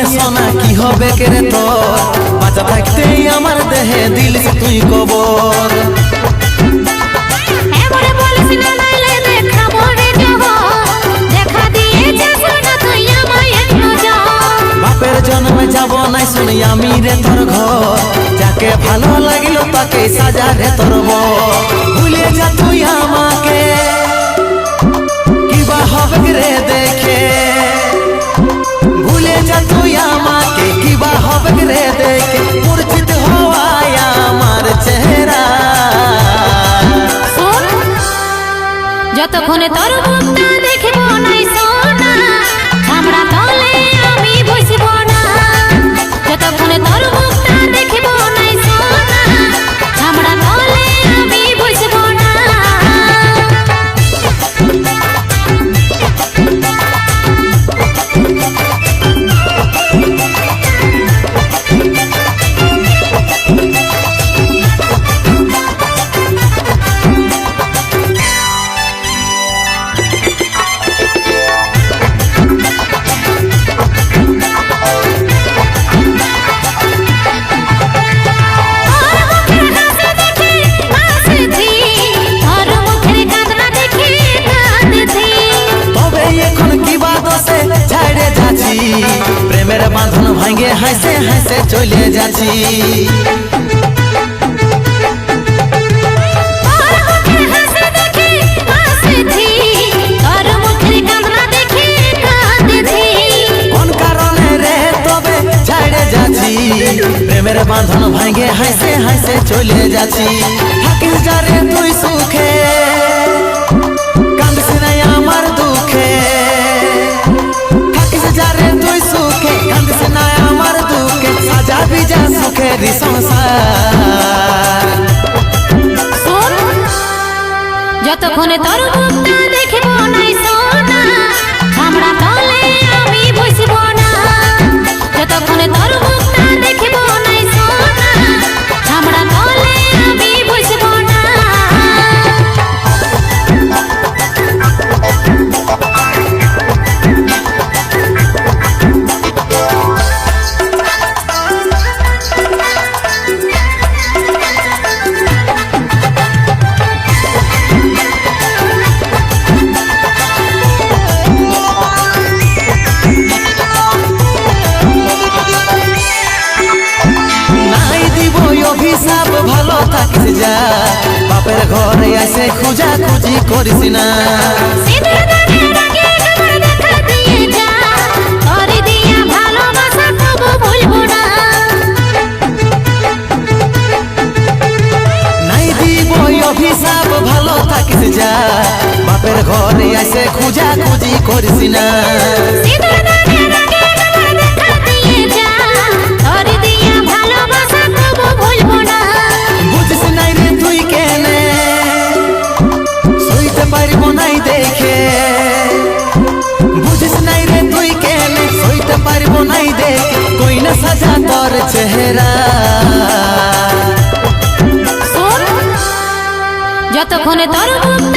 নিয়ে সোনা কি হবে কেরে তোর বাঁচা থাকতেই আমার দেহে দিলিস তুই কবর বাপের জন্মে যাব নাই শুনি আমি রে তোর ঘর যাকে ভালো লাগিল তাকে সাজা রে তোর ভুলে যা তুই আমাকে কিবা হবে রে দেখে ভুলে যা তুই আমাকে কিবা হবে রে দেখে মূর্ছিত হওয়ায় আমার চেহারা যতক্ষণে তোর মুখটা দেখব নাই সোনা আমরা তলে আমি বসব না যতক্ষণে তোর মুখটা দেখব নাই সোনা আমরা তলে আমি বসব না প্রেমের বাঁধন ভাঙে হাসে হাসে চলে যাচ্ছি কোন কারণে রে তবে ছাড়ে যাচ্ছি প্রেমের বাঁধন ভাঙে হাসে হাসে চলে যাচ্ছি থাকিস যা রে তুই সুখে কান্দিস নাই আমার দুঃখে থাকিস যা রে তুই সুখে কান্দিস নাই আমার দুঃখে সাজাবি যা সুখের সংসার যতক্ষণে তোর মুখটা দেখব নাই সোনা আমরা তলে আমি বসব না যতক্ষণে তোর মুখটা দেখব নাই সোনা আমরা তলে আমি বসব না অভিশাপ ভালো থাকিস যা বাপের ঘরে এসে খুঁজা খুঁজি করিস না নাই দিব অভিশাপ ভালো থাকিস যা বাপের ঘরে এসে খুঁজা খুঁজি করিস না পারবো নাই দেখে বুঝিস নাই রে তুই কেনে সইতে পারবো নাই দেখে কই না সাজা তোর চেহারা যতক্ষণে তোর মুখ